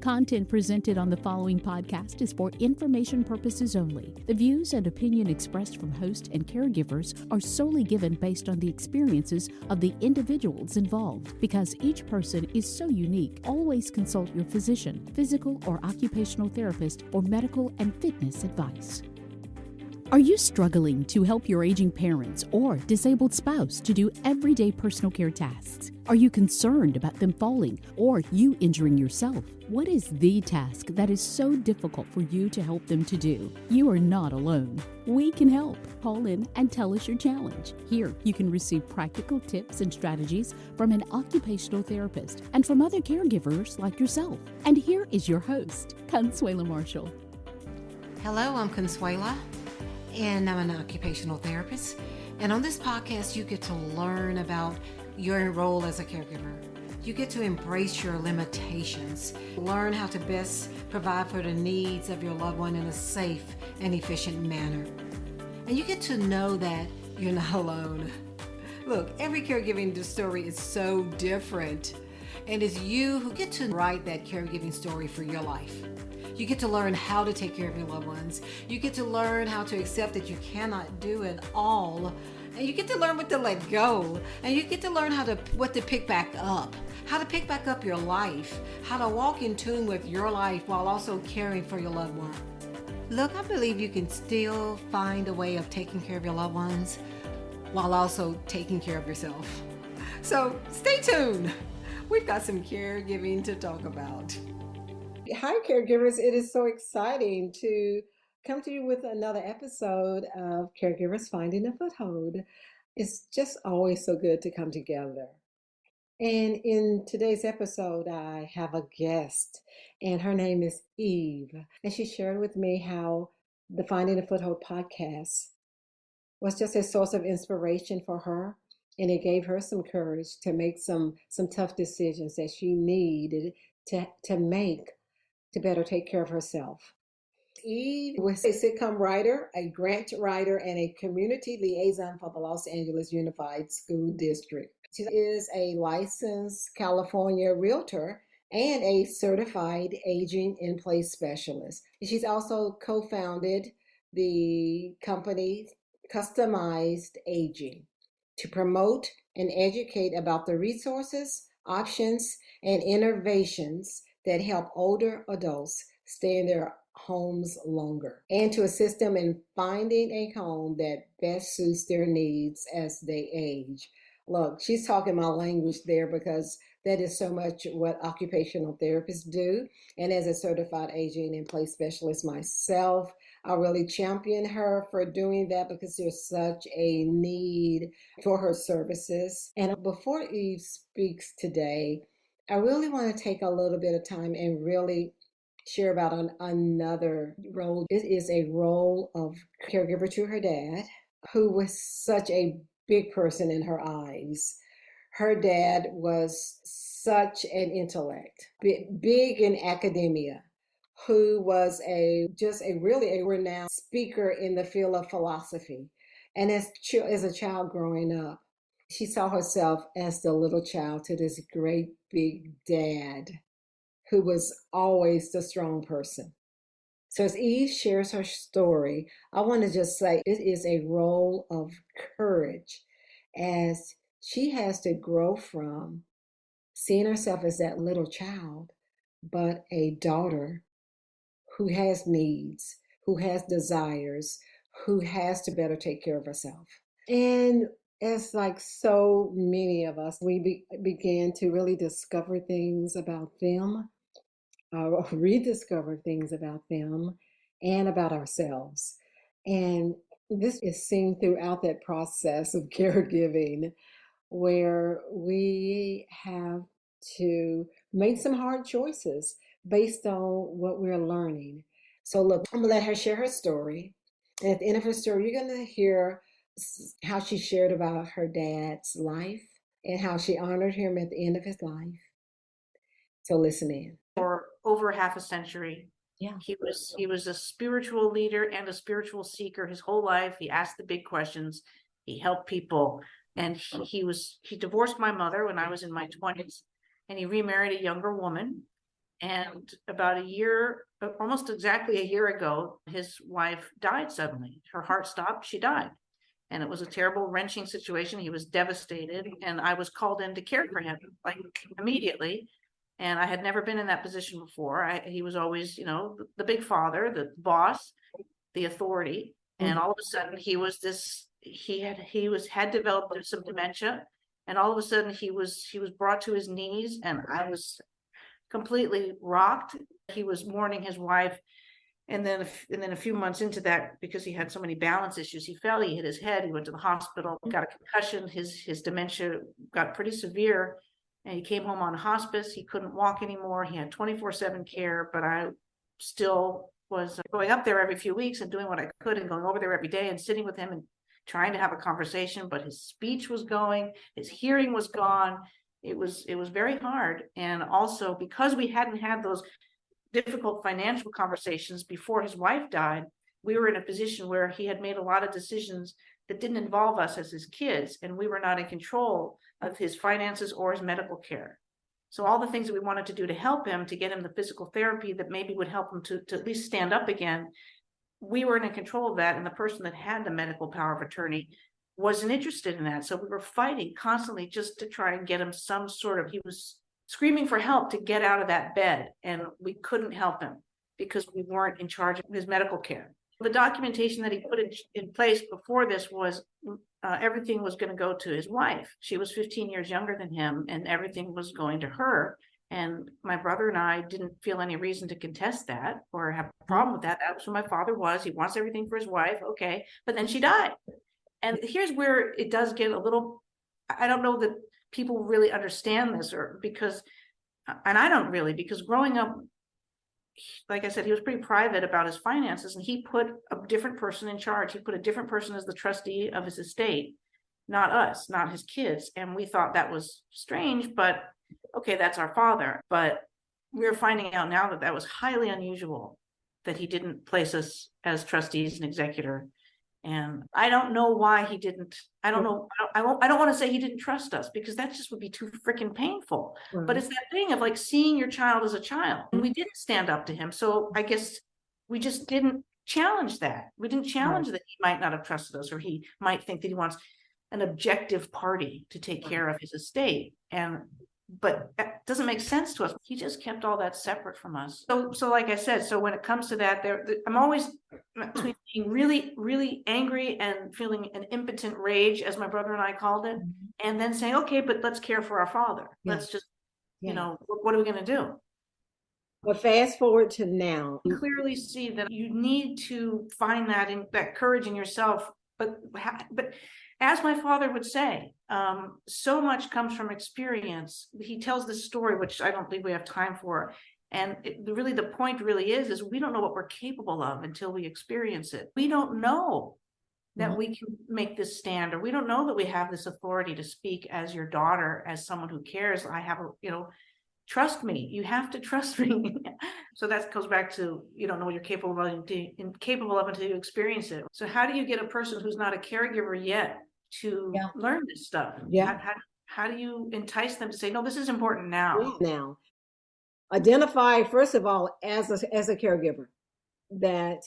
Content presented on the following podcast is for information purposes only. The views and opinion expressed from host and caregivers are solely given based on the experiences of the individuals involved. Because each person is so unique, always consult your physician, physical or occupational therapist for medical and fitness advice. Are you struggling to help your aging parents or disabled spouse to do everyday personal care tasks? Are you concerned about them falling or you injuring yourself? What is the task that is so difficult for you to help them to do? You are not alone. We can help. Call in and tell us your challenge. Here, you can receive practical tips and strategies from an occupational therapist and from other caregivers like yourself. And here is your host, Consuela Marshall. Hello, I'm Consuela, and I'm an occupational therapist. And on this podcast, you get to learn about your role as a caregiver. You get to embrace your limitations, learn how to best provide for the needs of your loved one in a safe and efficient manner. And you get to know that you're not alone. Look, every caregiving story is so different, and it's you who get to write that caregiving story for your life. You get to learn how to take care of your loved ones. You get to learn how to accept that you cannot do it all. And you get to learn what to let go. And you get to learn what to pick back up. How to pick back up your life. How to walk in tune with your life while also caring for your loved one. Look, I believe you can still find a way of taking care of your loved ones while also taking care of yourself. So stay tuned. We've got some caregiving to talk about. Hi, caregivers. It is so exciting to come to you with another episode of Caregivers Finding a Foothold. It's just always so good to come together. And in today's episode, I have a guest, and her name is Eve. And she shared with me how the Finding a Foothold podcast was just a source of inspiration for her. And it gave her some courage to make some tough decisions that she needed to make to better take care of herself. Eve was a sitcom writer, a grant writer, and a community liaison for the Los Angeles Unified School District. She is a licensed California realtor and a certified aging in place specialist. She's also co-founded the company Customized Aging to promote and educate about the resources, options, and innovations that help older adults stay in their homes longer and to assist them in finding a home that best suits their needs as they age. Look, she's talking my language there because that is so much what occupational therapists do. And as a certified aging in place specialist myself, I really champion her for doing that because there's such a need for her services. And before Eve speaks today, I really want to take a little bit of time and really share about another role. It is a role of caregiver to her dad, who was such a big person in her eyes. Her dad was such an intellect, big in academia, who was really a renowned speaker in the field of philosophy. And as a child growing up, she saw herself as the little child to this great big dad who was always the strong person. So as Eve shares her story, I want to just say it is a role of courage as she has to grow from seeing herself as that little child, but a daughter who has needs, who has desires, who has to better take care of herself. And as like so many of us, we began to really discover things about them, rediscover things about them and about ourselves. And this is seen throughout that process of caregiving, where we have to make some hard choices based on what we're learning. So look, I'm gonna let her share her story. And at the end of her story, you're gonna hear how she shared about her dad's life and how she honored him at the end of his life. So listen in. For over half a century. Yeah. He was a spiritual leader and a spiritual seeker his whole life. He asked the big questions. He helped people. And he divorced my mother when I was in my 20s, and he remarried a younger woman. And about a year, almost exactly a year ago, his wife died suddenly. Her heart stopped, she died. And it was a terrible, wrenching situation. He was devastated, and I was called in to care for him like immediately. And I had never been in that position before. He was always, the big father, the boss, the authority. And all of a sudden had developed some dementia. And all of a sudden he was brought to his knees, and I was completely rocked. He was mourning his wife. And then a few months into that, because he had so many balance issues, he fell, he hit his head, he went to the hospital, got a concussion, his dementia got pretty severe, and he came home on hospice. He couldn't walk anymore. He had 24/7 care, but I still was going up there every few weeks and doing what I could and going over there every day and sitting with him and trying to have a conversation, but his speech was going, his hearing was gone. It was very hard. And also, because we hadn't had those difficult financial conversations before his wife died, we were in a position where he had made a lot of decisions that didn't involve us as his kids, and we were not in control of his finances or his medical care. So all the things that we wanted to do to help him, to get him the physical therapy that maybe would help him to at least stand up again, we weren't in control of that. And the person that had the medical power of attorney wasn't interested in that. So we were fighting constantly just to try and get him some sort of, he was screaming for help to get out of that bed, and we couldn't help him because we weren't in charge of his medical care. The documentation that he put in place before this was everything was going to go to his wife. She was 15 years younger than him, and everything was going to her. And my brother and I didn't feel any reason to contest that or have a problem with that. That's who my father was. He wants everything for his wife. Okay. But then she died. And here's where it does get a little, I don't know that people really understand this, or because, and I don't really, because growing up, like I said, he was pretty private about his finances, and he put a different person in charge. He put a different person as the trustee of his estate, not us, not his kids. And we thought that was strange, but okay, that's our father. But we're finding out now that that was highly unusual, that he didn't place us as trustees and executor. And I don't know why he didn't. I don't know. I don't want to say he didn't trust us, because that just would be too freaking painful. Right. But it's that thing of like seeing your child as a child, and we didn't stand up to him. So I guess we just didn't challenge that. We didn't challenge that he might not have trusted us, or he might think that he wants an objective party to take care of his estate. But that doesn't make sense to us. He just kept all that separate from us. So like I said, so when it comes to that, I'm always between being really, really angry and feeling an impotent rage, as my brother and I called it, and then saying, okay, but let's care for our father. Let's just, what are we going to do? But fast forward to now. You clearly see that you need to find that courage in yourself. But as my father would say, so much comes from experience. He tells this story, which I don't think we have time for. And the point really is we don't know what we're capable of until we experience it. We don't know that we can make this stand, or we don't know that we have this authority to speak as your daughter, as someone who cares. Trust me, you have to trust me. So that goes back to, you don't know what you're capable of until you experience it. So how do you get a person who's not a caregiver yet to learn this stuff? How do you entice them to say, no, this is important now? Now, identify, first of all, as a caregiver, that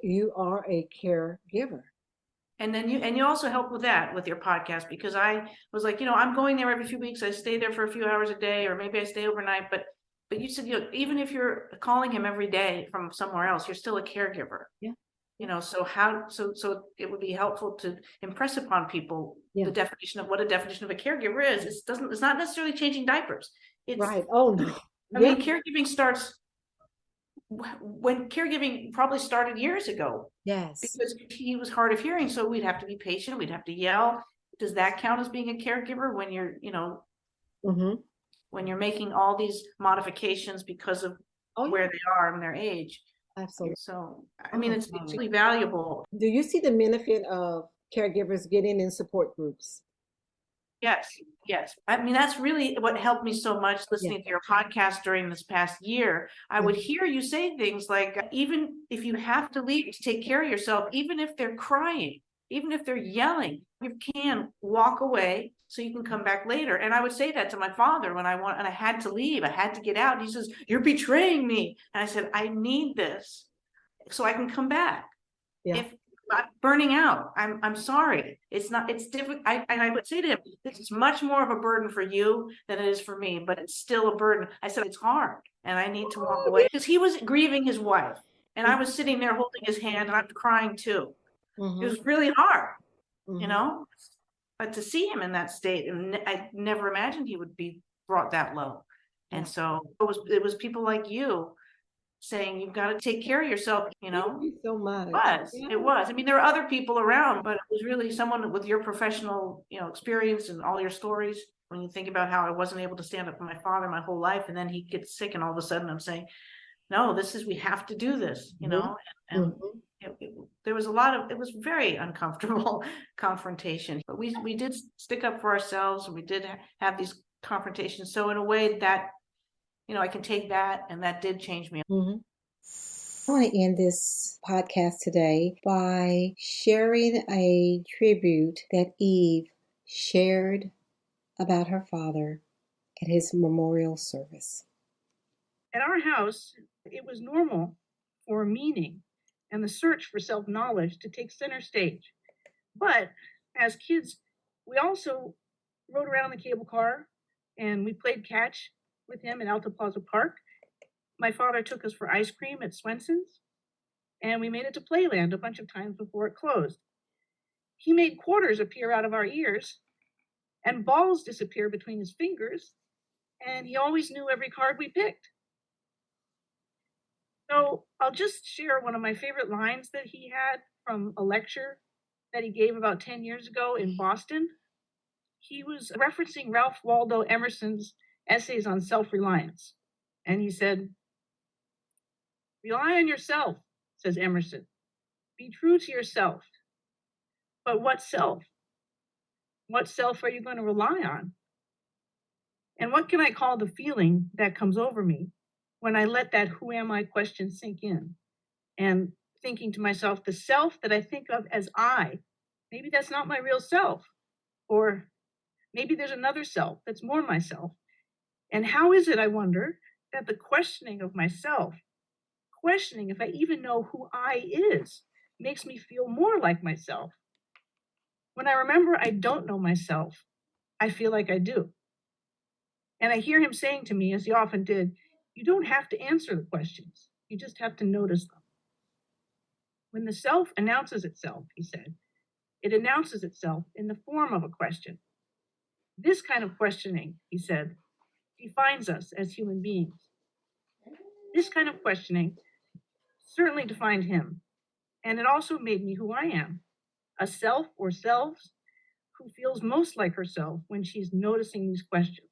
you are a caregiver. And then you also help with that with your podcast, because I was like, I'm going there every few weeks. I stay there for a few hours a day, or maybe I stay overnight. But you said, even if you're calling him every day from somewhere else, you're still a caregiver. Yeah. So it would be helpful to impress upon people the definition of what a definition of a caregiver is. It's not necessarily changing diapers. It's right. Oh no. I mean, caregiving starts when caregiving probably started years ago. Yes. Because he was hard of hearing, so we'd have to be patient. We'd have to yell. Does that count as being a caregiver when you're, when you're making all these modifications because of where they are and their age? Absolutely. So, I mean, it's really valuable. Do you see the benefit of caregivers getting in support groups? Yes. I mean, that's really what helped me so much listening to your podcast during this past year. I would hear you say things like, even if you have to leave to take care of yourself, even if they're crying, even if they're yelling, you can walk away so you can come back later. And I would say that to my father when and I had to leave, I had to get out. He says, "You're betraying me." And I said, "I need this so I can come back." Yeah. If I'm burning out, I'm sorry. It's difficult. I would say to him, "This is much more of a burden for you than it is for me, but it's still a burden." I said, "It's hard and I need to walk away," because he was grieving his wife and I was sitting there holding his hand and I'm crying too. It was really hard, you know, but to see him in that state, and I never imagined he would be brought that low. And so it was people like you saying, "You've got to take care of yourself," you know. Thank you so much. It was. I mean, there are other people around, but it was really someone with your professional, experience and all your stories. When you think about how I wasn't able to stand up for my father my whole life, and then he gets sick, and all of a sudden I'm saying, "No, we have to do this," and there was it was very uncomfortable confrontation, but we did stick up for ourselves, and we did have these confrontations. So in a way that, I can take that, and that did change me. I want to end this podcast today by sharing a tribute that Eve shared about her father at his memorial service. At our house, it was normal for meaning and the search for self-knowledge to take center stage. But as kids, we also rode around the cable car and we played catch with him in Alta Plaza Park. My father took us for ice cream at Swenson's, and we made it to Playland a bunch of times before it closed. He made quarters appear out of our ears and balls disappear between his fingers, and he always knew every card we picked. So I'll just share one of my favorite lines that he had from a lecture that he gave about 10 years ago in Boston. He was referencing Ralph Waldo Emerson's essays on self-reliance. And he said, "Rely on yourself," says Emerson. "Be true to yourself." But what self? What self are you going to rely on? And what can I call the feeling that comes over me when I let that "who am I" question sink in? And thinking to myself, the self that I think of as I, maybe that's not my real self. Or maybe there's another self that's more myself. And how is it, I wonder, that the questioning of myself, questioning if I even know who I is, makes me feel more like myself? When I remember I don't know myself, I feel like I do. And I hear him saying to me, as he often did, you don't have to answer the questions. You just have to notice them. When the self announces itself, he said, it announces itself in the form of a question. This kind of questioning, he said, defines us as human beings. This kind of questioning certainly defined him, and it also made me who I am, a self or selves who feels most like herself when she's noticing these questions.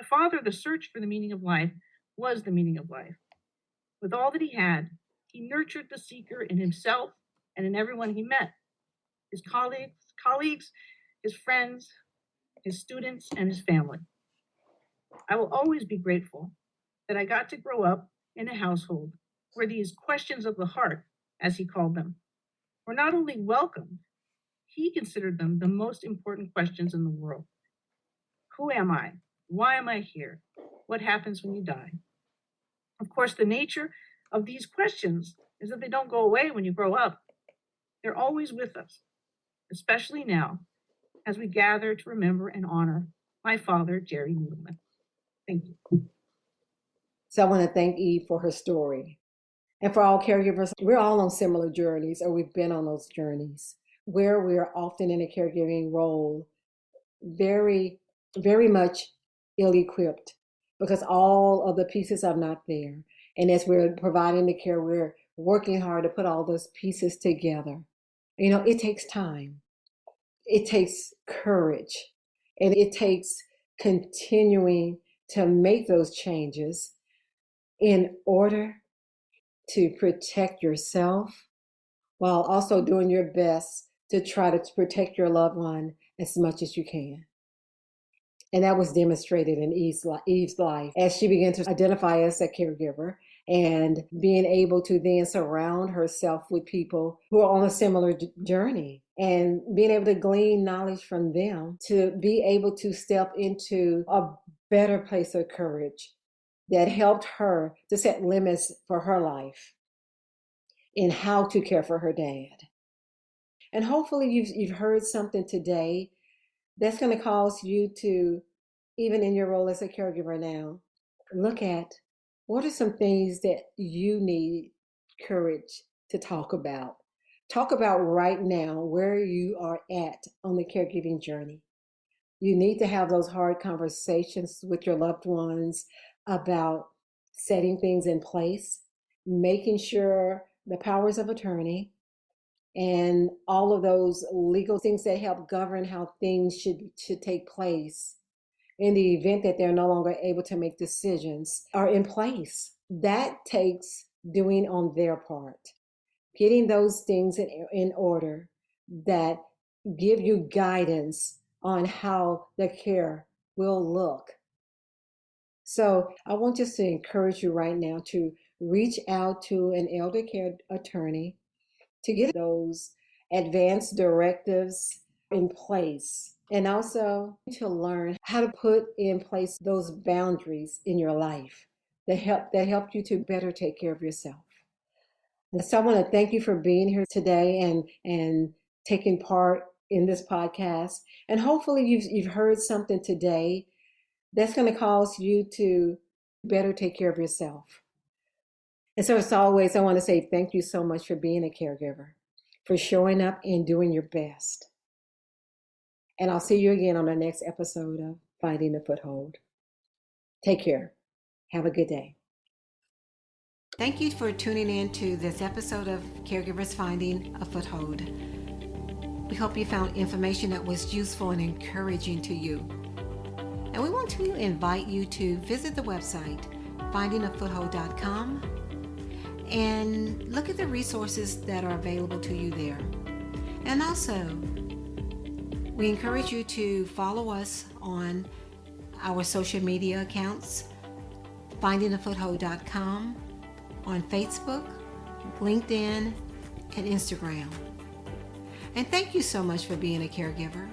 My father, the search for the meaning of life was the meaning of life. With all that he had, he nurtured the seeker in himself and in everyone he met, his colleagues, his friends, his students, and his family. I will always be grateful that I got to grow up in a household where these questions of the heart, as he called them, were not only welcomed, he considered them the most important questions in the world. Who am I? Why am I here? What happens when you die? Of course, the nature of these questions is that they don't go away when you grow up. They're always with us, especially now, as we gather to remember and honor my father, Jerry Needleman. Thank you. So I want to thank Eve for her story. And for all caregivers, we're all on similar journeys, or we've been on those journeys, where we are often in a caregiving role, very, very much ill-equipped, because all of the pieces are not there. And as we're providing the care, we're working hard to put all those pieces together. It takes time. It takes courage. And it takes continuing to make those changes in order to protect yourself while also doing your best to try to protect your loved one as much as you can. And that was demonstrated in Eve's life as she began to identify as a caregiver and being able to then surround herself with people who are on a similar journey and being able to glean knowledge from them to be able to step into a better place of courage that helped her to set limits for her life in how to care for her dad. And hopefully you've heard something today that's going to cause you to, even in your role as a caregiver now, look at what are some things that you need courage to talk about. Talk about right now where you are at on the caregiving journey. You need to have those hard conversations with your loved ones about setting things in place, making sure the powers of attorney and all of those legal things that help govern how things should take place in the event that they're no longer able to make decisions are in place. That takes doing on their part, getting those things in order that give you guidance on how the care will look. So I want just to encourage you right now to reach out to an elder care attorney to get those advanced directives in place, and also to learn how to put in place those boundaries in your life that help you to better take care of yourself. And so I want to thank you for being here today and taking part in this podcast. And hopefully you've heard something today that's going to cause you to better take care of yourself. And so as always, I want to say thank you so much for being a caregiver, for showing up and doing your best. And I'll see you again on the next episode of Finding a Foothold. Take care. Have a good day. Thank you for tuning in to this episode of Caregivers Finding a Foothold. We hope you found information that was useful and encouraging to you. And we want to invite you to visit the website, findingafoothold.com, and look at the resources that are available to you there. And also, we encourage you to follow us on our social media accounts, findingafoothold.com, on Facebook, LinkedIn, and Instagram. And thank you so much for being a caregiver.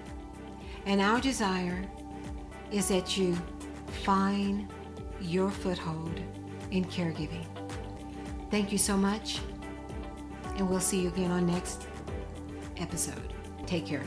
And our desire is that you find your foothold in caregiving. Thank you so much, and we'll see you again on next episode. Take care.